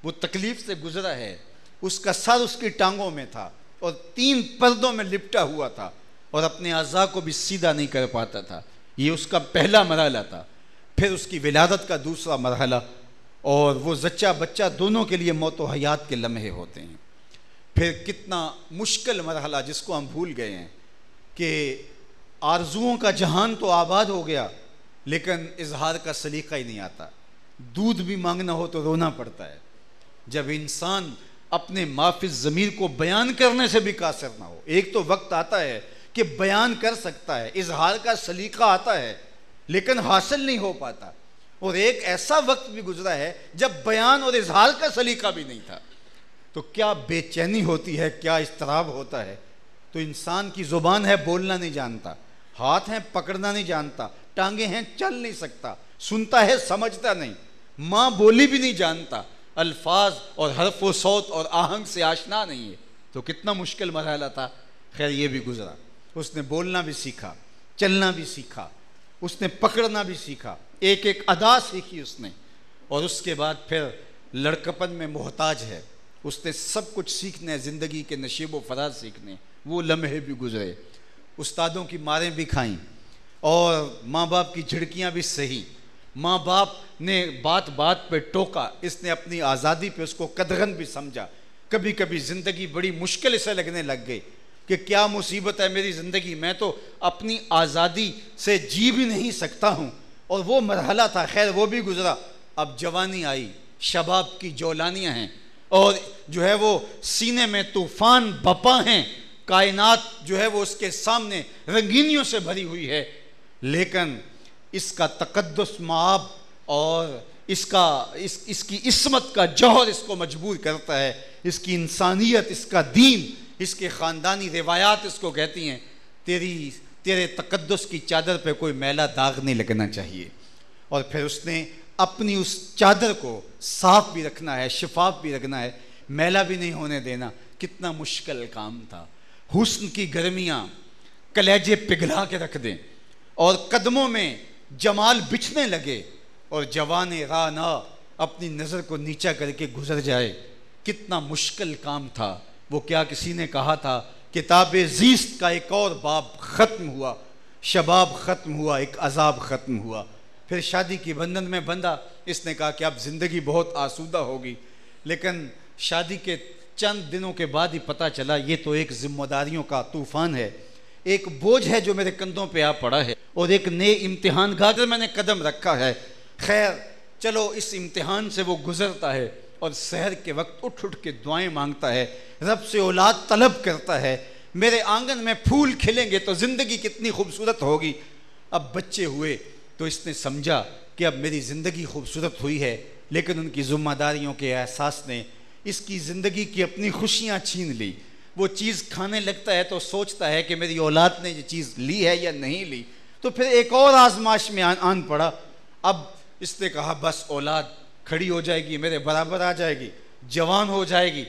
وہ تکلیف سے گزرا ہے، اس کا سر اس کی ٹانگوں میں تھا اور 3 پردوں میں لپٹا ہوا تھا اور اپنے اعضاء کو بھی سیدھا نہیں کر پاتا تھا۔ یہ اس کا پہلا مرحلہ تھا۔ پھر اس کی ولادت کا دوسرا مرحلہ، اور وہ زچہ بچہ دونوں کے لیے موت و حیات کے لمحے ہوتے ہیں۔ پھر کتنا مشکل مرحلہ جس کو ہم بھول گئے ہیں کہ آرزوؤں کا جہان تو آباد ہو گیا لیکن اظہار کا سلیقہ ہی نہیں آتا۔ دودھ بھی مانگنا ہو تو رونا پڑتا ہے۔ جب انسان اپنے مافی ضمیر کو بیان کرنے سے بھی قاصر نہ ہو، ایک تو وقت آتا ہے کہ بیان کر سکتا ہے، اظہار کا سلیقہ آتا ہے لیکن حاصل نہیں ہو پاتا، اور ایک ایسا وقت بھی گزرا ہے جب بیان اور اظہار کا سلیقہ بھی نہیں تھا، تو کیا بے چینی ہوتی ہے، کیا اضطراب ہوتا ہے۔ تو انسان کی زبان ہے، بولنا نہیں جانتا، ہاتھ ہیں پکڑنا نہیں جانتا، ٹانگیں ہیں چل نہیں سکتا، سنتا ہے سمجھتا نہیں، ماں بولی بھی نہیں جانتا، الفاظ اور حرف و صوت اور آہنگ سے آشنا نہیں ہے، تو کتنا مشکل مرحلہ تھا۔ خیر یہ بھی گزرا، اس نے بولنا بھی سیکھا، چلنا بھی سیکھا، اس نے پکڑنا بھی سیکھا، ایک ایک ادا سیکھی اس نے، اور اس کے بعد پھر لڑکپن میں محتاج ہے، اس نے سب کچھ سیکھنا ہے، زندگی کے نشیب و فراز سیکھنے، وہ لمحے بھی گزرے، استادوں کی ماریں بھی کھائیں اور ماں باپ کی جھڑکیاں بھی سہی، ماں باپ نے بات بات پہ ٹوکا، اس نے اپنی آزادی پہ اس کو قدغن بھی سمجھا۔ کبھی کبھی زندگی بڑی مشکل اسے لگنے لگ گئی کہ کیا مصیبت ہے میری زندگی، میں تو اپنی آزادی سے جی بھی نہیں سکتا ہوں، اور وہ مرحلہ تھا۔ خیر وہ بھی گزرا، اب جوانی آئی، شباب کی جولانیاں ہیں، اور جو ہے وہ سینے میں طوفان بپا ہیں، کائنات جو ہے وہ اس کے سامنے رنگینیوں سے بھری ہوئی ہے، لیکن اس کا تقدس مآب اور اس کی عصمت کا جوہر اس کو مجبور کرتا ہے، اس کی انسانیت، اس کا دین، اس کے خاندانی روایات اس کو کہتی ہیں تیرے تقدس کی چادر پہ کوئی میلا داغ نہیں لگنا چاہیے، اور پھر اس نے اپنی اس چادر کو صاف بھی رکھنا ہے، شفاف بھی رکھنا ہے، میلا بھی نہیں ہونے دینا۔ کتنا مشکل کام تھا۔ حسن کی گرمیاں کلیجے پگھلا کے رکھ دیں اور قدموں میں جمال بچھنے لگے اور جوان راہ نہ اپنی نظر کو نیچا کر کے گزر جائے، کتنا مشکل کام تھا۔ وہ کیا کسی نے کہا تھا، کتاب زیست کا ایک اور باب ختم ہوا، شباب ختم ہوا، ایک عذاب ختم ہوا۔ پھر شادی کی بندھن میں بندھا، اس نے کہا کہ اب زندگی بہت آسودہ ہوگی، لیکن شادی کے چند دنوں کے بعد ہی پتہ چلا یہ تو ایک ذمہ داریوں کا طوفان ہے، ایک بوجھ ہے جو میرے کندھوں پہ آ پڑا ہے، اور ایک نئے امتحان گاہ میں نے قدم رکھا ہے۔ خیر چلو اس امتحان سے وہ گزرتا ہے اور سحر کے وقت اٹھ اٹھ کے دعائیں مانگتا ہے، رب سے اولاد طلب کرتا ہے، میرے آنگن میں پھول کھلیں گے تو زندگی کتنی خوبصورت ہوگی۔ اب بچے ہوئے تو اس نے سمجھا کہ اب میری زندگی خوبصورت ہوئی ہے، لیکن ان کی ذمہ داریوں کے احساس نے اس کی زندگی کی اپنی خوشیاں چھین لی۔ وہ چیز کھانے لگتا ہے تو سوچتا ہے کہ میری اولاد نے یہ چیز لی ہے یا نہیں لی، تو پھر ایک اور آزمائش میں آن پڑا۔ اب اس نے کہا بس اولاد کھڑی ہو جائے گی، میرے برابر آ جائے گی، جوان ہو جائے گی،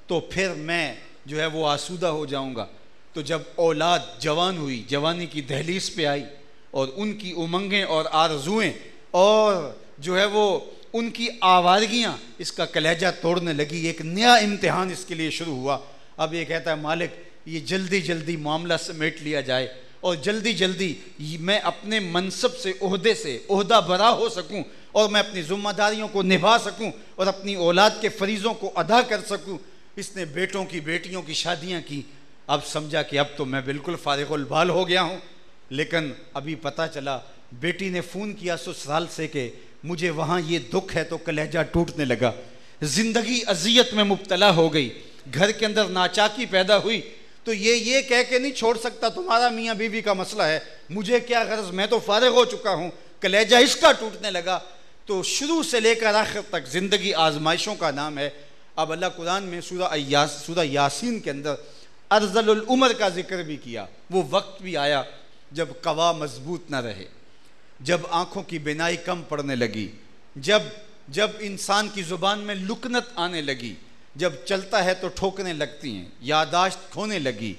تو پھر میں جو ہے وہ آسودہ ہو جاؤں گا۔ تو جب اولاد جوان ہوئی، جوانی کی دہلیز پہ آئی، اور ان کی امنگیں اور آرزوئیں اور جو ہے وہ ان کی آوارگیاں اس کا کلیجہ توڑنے لگی، ایک نیا امتحان اس کے لیے شروع ہوا۔ اب یہ کہتا ہے مالک یہ جلدی جلدی معاملہ سمیٹ لیا جائے اور جلدی جلدی میں اپنے منصب سے، عہدے سے عہدہ برا ہو سکوں اور میں اپنی ذمہ داریوں کو نبھا سکوں اور اپنی اولاد کے فریضوں کو ادا کر سکوں۔ اس نے بیٹوں کی بیٹیوں کی شادیاں کی۔ اب سمجھا کہ اب تو میں بالکل فارغ البال ہو گیا ہوں، لیکن ابھی پتہ چلا بیٹی نے فون کیا سسرال سے کہ مجھے وہاں یہ دکھ ہے، تو کلیجہ ٹوٹنے لگا، زندگی اذیت میں مبتلا ہو گئی، گھر کے اندر ناچاکی پیدا ہوئی۔ تو یہ کہہ کے نہیں چھوڑ سکتا تمہارا میاں بیوی کا مسئلہ ہے، مجھے کیا غرض، میں تو فارغ ہو چکا ہوں، کلیجہ اس کا ٹوٹنے لگا۔ تو شروع سے لے کر آخر تک زندگی آزمائشوں کا نام ہے۔ اب اللہ قرآن میں سورہ یاسین کے اندر ارذل العمر کا ذکر بھی کیا۔ وہ وقت بھی آیا جب قوا مضبوط نہ رہے، جب آنکھوں کی بینائی کم پڑنے لگی، جب انسان کی زبان میں لکنت آنے لگی، جب چلتا ہے تو ٹھوکنے لگتی ہیں، یادداشت کھونے لگی،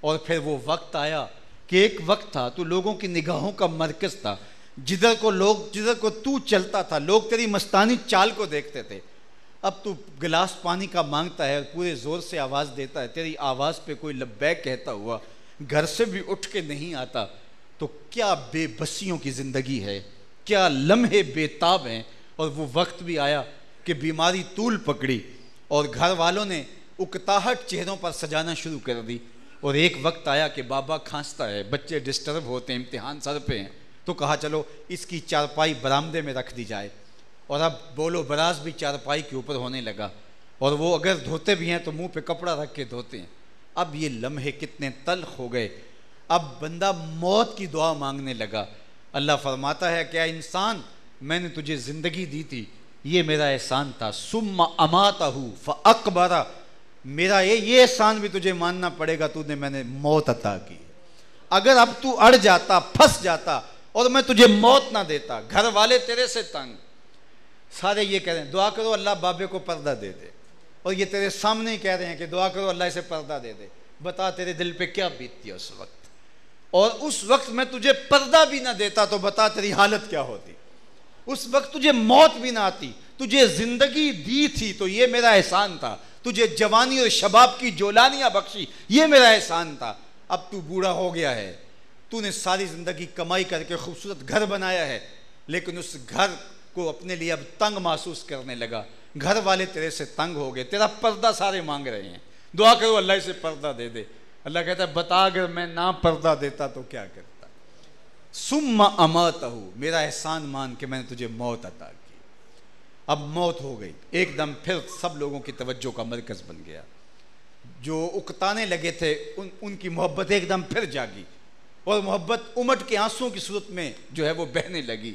اور پھر وہ وقت آیا کہ ایک وقت تھا تو لوگوں کی نگاہوں کا مرکز تھا، جدھر کو تو چلتا تھا لوگ تیری مستانی چال کو دیکھتے تھے۔ اب تو گلاس پانی کا مانگتا ہے، پورے زور سے آواز دیتا ہے، تیری آواز پہ کوئی لبیک کہتا ہوا گھر سے بھی اٹھ کے نہیں آتا، تو کیا بے بسیوں کی زندگی ہے، کیا لمحے بے تاب ہیں۔ اور وہ وقت بھی آیا کہ بیماری طول پکڑی اور گھر والوں نے اکتاہٹ چہروں پر سجانا شروع کر دی، اور ایک وقت آیا کہ بابا کھانستا ہے، بچے ڈسٹرب ہوتے ہیں، امتحان سر پہ ہیں، تو کہا چلو اس کی چارپائی برآمدے میں رکھ دی جائے، اور اب بول و براز بھی چارپائی کے اوپر ہونے لگا، اور وہ اگر دھوتے بھی ہیں تو منہ پہ کپڑا رکھ کے دھوتے ہیں۔ اب یہ لمحے کتنے تلخ ہو گئے، اب بندہ موت کی دعا مانگنے لگا۔ اللہ فرماتا ہے کہ اے انسان، میں نے تجھے زندگی دی تھی، یہ میرا احسان تھا، ثم اماتہ فاقبرہ، میرا یہ احسان بھی تجھے ماننا پڑے گا، میں نے موت عطا کی۔ اگر اب تو اڑ جاتا، پھنس جاتا اور میں تجھے موت نہ دیتا، گھر والے تیرے سے تنگ، سارے یہ کہہ رہے ہیں دعا کرو اللہ بابے کو پردہ دے دے، اور یہ تیرے سامنے ہی کہہ رہے ہیں کہ دعا کرو اللہ اسے پردہ دے دے، بتا تیرے دل پہ کیا بیتتی ہے اس وقت، اور اس وقت میں تجھے پردہ بھی نہ دیتا تو بتا تیری حالت کیا ہوتی، اس وقت تجھے موت بھی نہ آتی، تجھے زندگی دی تھی تو یہ میرا احسان تھا، تجھے جوانی اور شباب کی جولانیاں بخشی، یہ میرا احسان تھا۔ اب تو بوڑھا ہو گیا ہے، تو نے ساری زندگی کمائی کر کے خوبصورت گھر بنایا ہے، لیکن اس گھر کو اپنے لیے اب تنگ محسوس کرنے لگا، گھر والے تیرے سے تنگ ہو گئے، تیرا پردہ سارے مانگ رہے ہیں، دعا کرو اللہ اسے پردہ دے دے۔ اللہ کہتا ہے بتا اگر میں نہ پردہ دیتا تو کیا کرتا، ثم اماتہ، میرا احسان مان کہ میں نے تجھے موت عطا کی۔ اب موت ہو گئی، ایک دم پھر سب لوگوں کی توجہ کا مرکز بن گیا، جو اکتانے لگے تھے ان کی محبت ایک دم پھر جاگی، اور محبت امٹ کے آنسوں کی صورت میں جو ہے وہ بہنے لگی۔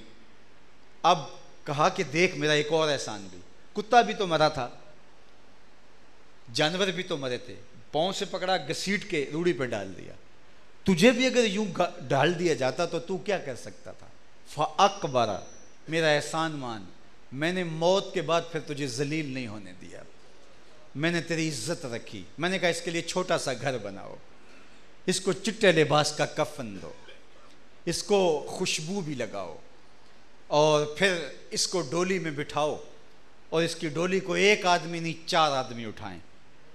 اب کہا کہ دیکھ میرا ایک اور احسان بھی، کتا بھی تو مرا تھا، جانور بھی تو مرے تھے، پاؤں سے پکڑا گھسیٹ کے روڑی پہ ڈال دیا، تجھے بھی اگر یوں ڈال دیا جاتا تو کیا کر سکتا تھا؟ فاقبرہ، میرا احسان مان، میں نے موت کے بعد پھر تجھے ذلیل نہیں ہونے دیا، میں نے تیری عزت رکھی، میں نے کہا اس کے لیے چھوٹا سا گھر بناؤ، اس کو چٹے لباس کا کفن دو، اس کو خوشبو بھی لگاؤ، اور پھر اس کو ڈولی میں بٹھاؤ، اور اس کی ڈولی کو ایک آدمی نہیں 4 آدمی اٹھائیں،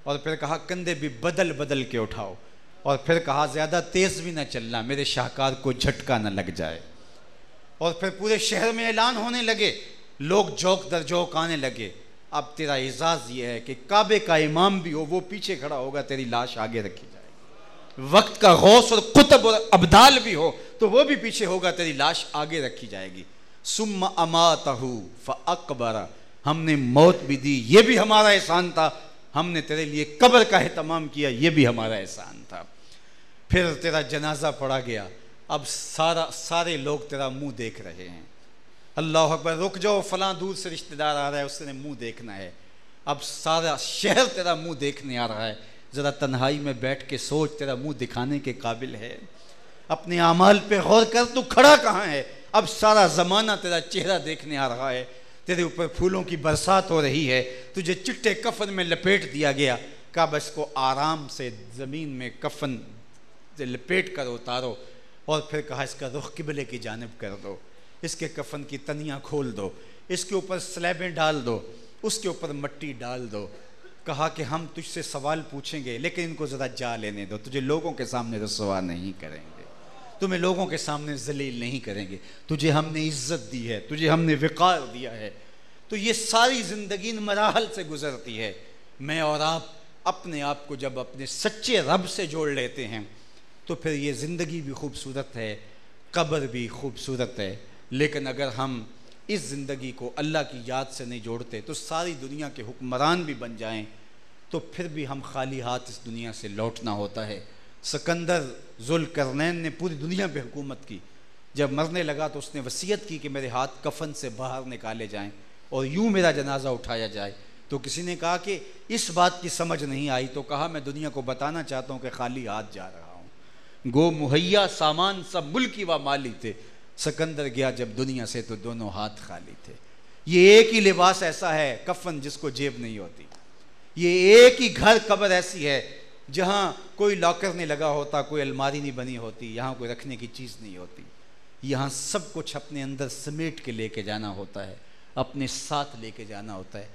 اور پھر کہا کندھے بھی بدل بدل کے اٹھاؤ، اور پھر کہا زیادہ تیز بھی نہ چلنا، میرے شاہکار کو جھٹکا نہ لگ جائے، اور پھر پورے شہر میں اعلان ہونے لگے، لوگ جوک در جوک آنے لگے، اب تیرا اعزاز یہ ہے کہ کعبے کا امام بھی ہو وہ پیچھے کھڑا ہوگا، تیری لاش آگے رکھی جائے گی، وقت کا غوث اور قطب اور ابدال بھی ہو تو وہ بھی پیچھے ہوگا، تیری لاش آگے رکھی جائے گی۔ ثم اماتہ فاقبرہ، ہم نے موت بھی دی، یہ بھی ہمارا احسان تھا، ہم نے تیرے لیے قبر کا اہتمام کیا، یہ بھی ہمارا احسان تھا۔ پھر تیرا جنازہ پڑھا گیا، اب سارے لوگ تیرا منہ دیکھ رہے ہیں، اللہ اکبر، رک جاؤ فلاں دور سے رشتہ دار آ رہا ہے، اس نے منہ دیکھنا ہے، اب سارا شہر تیرا منہ دیکھنے آ رہا ہے، ذرا تنہائی میں بیٹھ کے سوچ تیرا منہ دکھانے کے قابل ہے؟ اپنے اعمال پہ غور کر، تو کھڑا کہاں ہے؟ اب سارا زمانہ تیرا چہرہ دیکھنے آ رہا ہے، تیرے اوپر پھولوں کی برسات ہو رہی ہے، تجھے چٹے کفن میں لپیٹ دیا گیا، کہا بس کو آرام سے زمین میں کفن سے لپیٹ کر اتارو، اور پھر کہا اس کا رخ قبلے کی جانب کر دو، اس کے کفن کی تنیاں کھول دو، اس کے اوپر سلیبیں ڈال دو، اس کے اوپر مٹی ڈال دو، کہا کہ ہم تجھ سے سوال پوچھیں گے لیکن ان کو ذرا جا لینے دو، تجھے لوگوں کے سامنے رسوا نہیں کریں گے، تمہیں لوگوں کے سامنے ذلیل نہیں کریں گے، تجھے ہم نے عزت دی ہے، تجھے ہم نے وقار دیا ہے۔ تو یہ ساری زندگی ان مراحل سے گزرتی ہے۔ میں اور آپ اپنے آپ کو جب اپنے سچے رب سے جوڑ لیتے ہیں تو پھر یہ زندگی بھی خوبصورت ہے، قبر بھی خوبصورت ہے، لیکن اگر ہم اس زندگی کو اللہ کی یاد سے نہیں جوڑتے تو ساری دنیا کے حکمران بھی بن جائیں تو پھر بھی ہم خالی ہاتھ اس دنیا سے لوٹنا ہوتا ہے۔ سکندر ذوالقرنین نے پوری دنیا پہ حکومت کی، جب مرنے لگا تو اس نے وصیت کی کہ میرے ہاتھ کفن سے باہر نکالے جائیں اور یوں میرا جنازہ اٹھایا جائے، تو کسی نے کہا کہ اس بات کی سمجھ نہیں آئی، تو کہا میں دنیا کو بتانا چاہتا ہوں کہ خالی ہاتھ جا رہا ہوں، گو مہیا سامان سب ملکی و مالی تھے، سکندر گیا جب دنیا سے تو دونوں ہاتھ خالی تھے۔ یہ ایک ہی لباس ایسا ہے کفن جس کو جیب نہیں ہوتی، یہ ایک ہی گھر قبر ایسی ہے جہاں کوئی لاکر نہیں لگا ہوتا، کوئی الماری نہیں بنی ہوتی، یہاں کوئی رکھنے کی چیز نہیں ہوتی، یہاں سب کچھ اپنے اندر سمیٹ کے لے کے جانا ہوتا ہے، اپنے ساتھ لے کے جانا ہوتا ہے۔